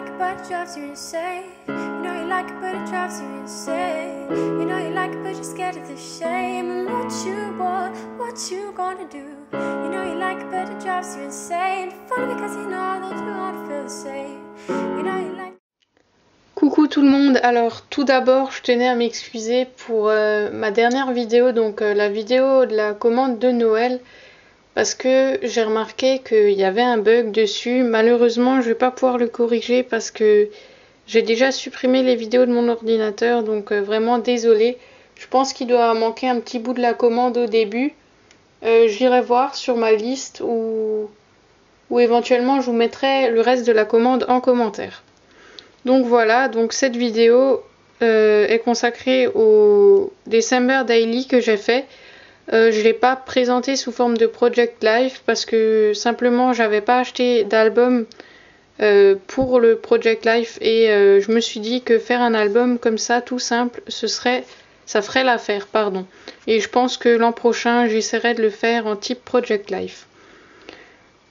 like it, but it drives you insane. You know you like it, but it drives you insane. You know you like it, but you're scared of the shame. And what you want, what you gonna do? You know you like it, but it drives you insane. Funny because you know that you wanna feel the same. You know you like. Coucou tout le monde, alors tout d'abord je tenais à m'excuser pour ma dernière vidéo, donc la vidéo de la commande de Noël, parce que j'ai remarqué qu'il y avait un bug dessus. Malheureusement je vais pas pouvoir le corriger parce que j'ai déjà supprimé les vidéos de mon ordinateur, donc vraiment désolée. Je pense qu'il doit manquer un petit bout de la commande au début. J'irai voir sur ma liste ou éventuellement je vous mettrai le reste de la commande en commentaire. Donc voilà, donc cette vidéo est consacrée au December Daily que j'ai fait. Je ne l'ai pas présenté sous forme de Project Life parce que simplement j'avais pas acheté d'album pour le Project Life et je me suis dit que faire un album comme ça tout simple, ça ferait l'affaire, pardon. Et je pense que l'an prochain j'essaierai de le faire en type Project Life.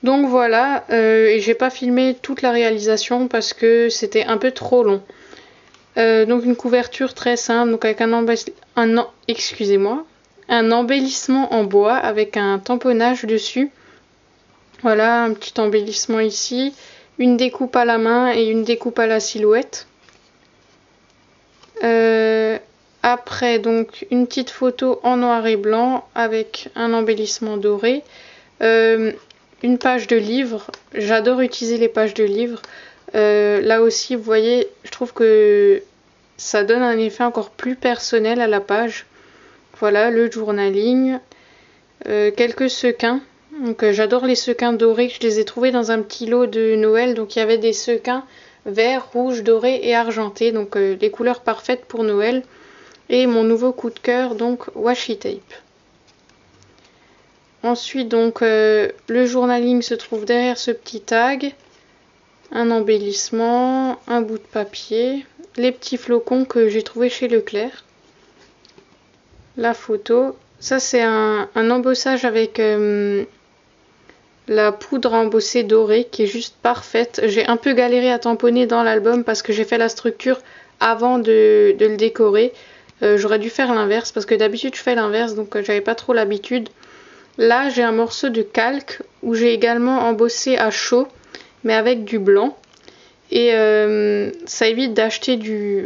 Donc voilà, et j'ai pas filmé toute la réalisation parce que c'était un peu trop long. Donc une couverture très simple, donc avec un embellissement en bois avec un tamponnage dessus. Voilà, un petit embellissement ici, une découpe à la main et une découpe à la silhouette. Après donc une petite photo en noir et blanc avec un embellissement doré. Une page de livre, j'adore utiliser les pages de livre. Là aussi, vous voyez, je trouve que ça donne un effet encore plus personnel à la page. Voilà, le journaling, quelques sequins. Donc j'adore les sequins dorés, je les ai trouvés dans un petit lot de Noël. Donc il y avait des sequins verts, rouges, dorés et argentés. Donc les couleurs parfaites pour Noël. Et mon nouveau coup de cœur, donc washi tape. Ensuite, donc, le journaling se trouve derrière ce petit tag. Un embellissement, un bout de papier, les petits flocons que j'ai trouvé chez Leclerc. La photo. Ça, c'est un embossage avec la poudre embossée dorée qui est juste parfaite. J'ai un peu galéré à tamponner dans l'album parce que j'ai fait la structure avant de le décorer. J'aurais dû faire l'inverse parce que d'habitude je fais l'inverse, donc j'avais pas trop l'habitude. Là, j'ai un morceau de calque où j'ai également embossé à chaud, mais avec du blanc. Et ça évite d'acheter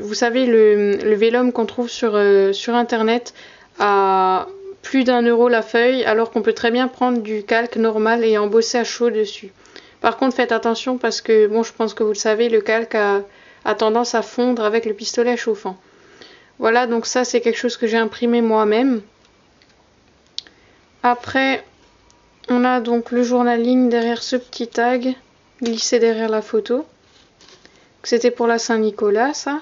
vous savez, le vélum qu'on trouve sur internet à plus d'1 € la feuille, alors qu'on peut très bien prendre du calque normal et embosser à chaud dessus. Par contre, faites attention parce que, bon, je pense que vous le savez, le calque a tendance à fondre avec le pistolet chauffant. Voilà, donc ça, c'est quelque chose que j'ai imprimé moi-même. Après, on a donc le journaling derrière ce petit tag, glissé derrière la photo. C'était pour la Saint-Nicolas, ça.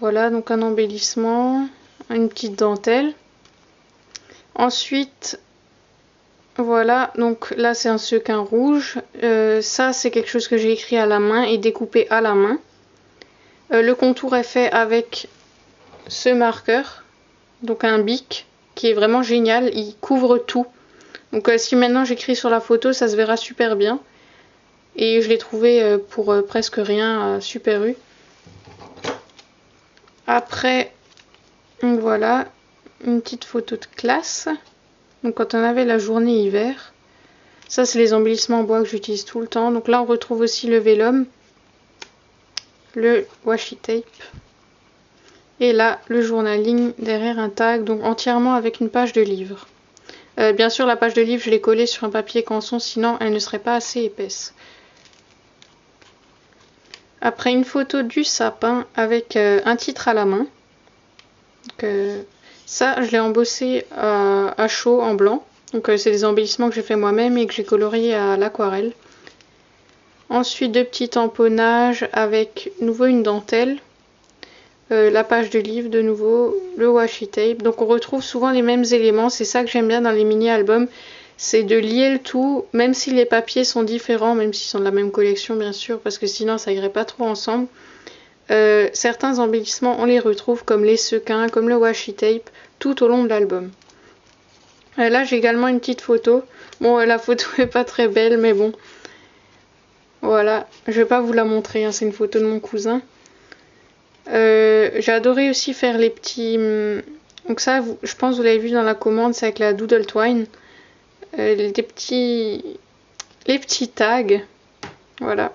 Voilà, donc un embellissement, une petite dentelle. Ensuite, voilà, donc là c'est un sequin rouge. Ça, c'est quelque chose que j'ai écrit à la main et découpé à la main. Le contour est fait avec ce marqueur, donc un bic, qui est vraiment génial, il couvre tout. Donc si maintenant j'écris sur la photo, ça se verra super bien. Et je l'ai trouvé pour presque rien à Super U. Après, voilà, une petite photo de classe. Donc quand on avait la journée hiver. Ça, c'est les embellissements en bois que j'utilise tout le temps. Donc là, on retrouve aussi le vélum, le washi tape. Et là, le journaling derrière un tag, donc entièrement avec une page de livre. Bien sûr, la page de livre, je l'ai collée sur un papier canson, sinon elle ne serait pas assez épaisse. Après, une photo du sapin avec un titre à la main. Donc, ça, je l'ai embossé à chaud en blanc. Donc, c'est des embellissements que j'ai fait moi-même et que j'ai colorié à l'aquarelle. Ensuite, deux petits tamponnages avec nouveau une dentelle. La page de livre de nouveau, le washi tape. Donc on retrouve souvent les mêmes éléments, c'est ça que j'aime bien dans les mini-albums, c'est de lier le tout, même si les papiers sont différents, même s'ils sont de la même collection bien sûr, parce que sinon ça irait pas trop ensemble. Certains embellissements on les retrouve comme les sequins, comme le washi tape, tout au long de l'album. Là j'ai également une petite photo, bon la photo est pas très belle mais bon. Voilà, je vais pas vous la montrer, hein, c'est une photo de mon cousin. J'ai adoré aussi faire les petits... Donc ça, je pense que vous l'avez vu dans la commande, c'est avec la Doodle Twine. Les petits tags. Voilà,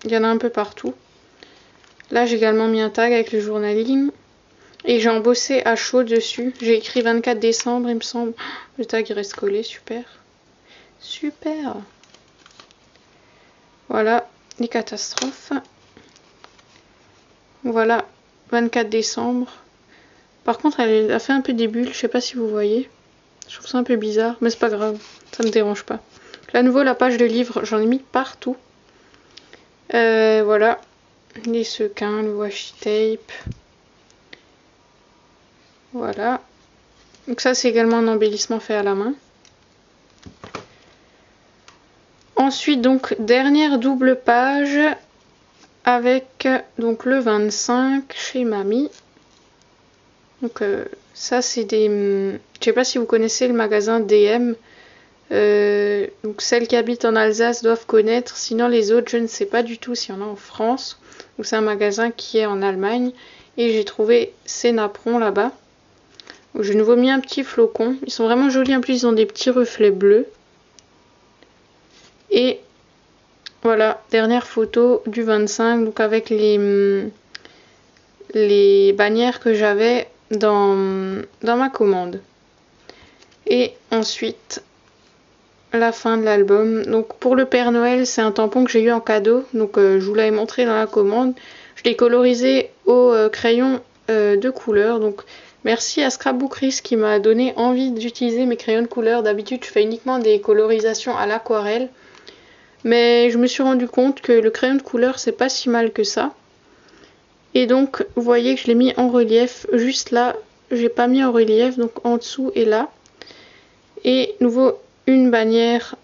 il y en a un peu partout. Là, j'ai également mis un tag avec le journaling. Et j'ai embossé à chaud dessus. J'ai écrit 24 décembre, il me semble. Le tag il reste collé, super. Super. Voilà, les catastrophes. Voilà, 24 décembre. Par contre, elle a fait un peu des bulles, je sais pas si vous voyez. Je trouve ça un peu bizarre, mais c'est pas grave, ça me dérange pas. Là, à nouveau, la page de livre, j'en ai mis partout. Voilà, les sequins, le washi tape. Voilà. Donc ça, c'est également un embellissement fait à la main. Ensuite, donc, dernière double page avec donc le 25 chez Mamie. Donc ça, c'est des... Je sais pas si vous connaissez le magasin DM. Donc celles qui habitent en Alsace doivent connaître. Sinon, les autres, je ne sais pas du tout s'il y en a en France. Donc c'est un magasin qui est en Allemagne. Et j'ai trouvé ces napperons là-bas. J'ai nouveau mis un petit flocon. Ils sont vraiment jolis. En plus, ils ont des petits reflets bleus. Et voilà, dernière photo du 25. Donc avec les bannières que j'avais dans ma commande. Et ensuite, la fin de l'album. Donc pour le Père Noël, c'est un tampon que j'ai eu en cadeau. Donc je vous l'avais montré dans la commande. Je l'ai colorisé au crayon de couleur. Donc merci à Scrapbookeries qui m'a donné envie d'utiliser mes crayons de couleur. D'habitude, je fais uniquement des colorisations à l'aquarelle. Mais je me suis rendu compte que le crayon de couleur, c'est pas si mal que ça. Et donc, vous voyez que je l'ai mis en relief. Juste là, j'ai pas mis en relief. Donc en dessous et là. Et nouveau, une bannière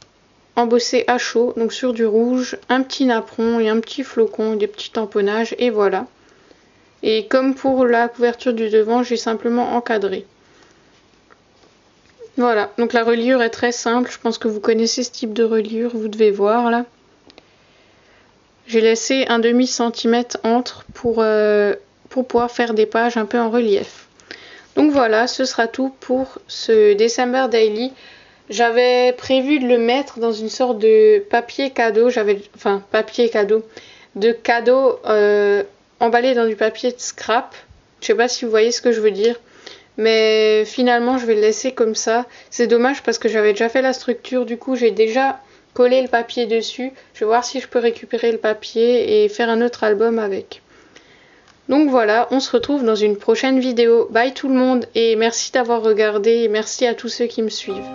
embossée à chaud. Donc sur du rouge, un petit napperon et un petit flocon, des petits tamponnages. Et voilà. Et comme pour la couverture du devant, j'ai simplement encadré. Voilà, donc la reliure est très simple, je pense que vous connaissez ce type de reliure, vous devez voir là. J'ai laissé un demi-centimètre entre pour pouvoir faire des pages un peu en relief. Donc voilà, ce sera tout pour ce December Daily. J'avais prévu de le mettre dans une sorte de papier cadeau, de cadeau emballé dans du papier de scrap. Je sais pas si vous voyez ce que je veux dire. Mais finalement, je vais le laisser comme ça. C'est dommage parce que j'avais déjà fait la structure. Du coup, j'ai déjà collé le papier dessus. Je vais voir si je peux récupérer le papier et faire un autre album avec. Donc voilà, on se retrouve dans une prochaine vidéo. Bye tout le monde et merci d'avoir regardé et merci à tous ceux qui me suivent.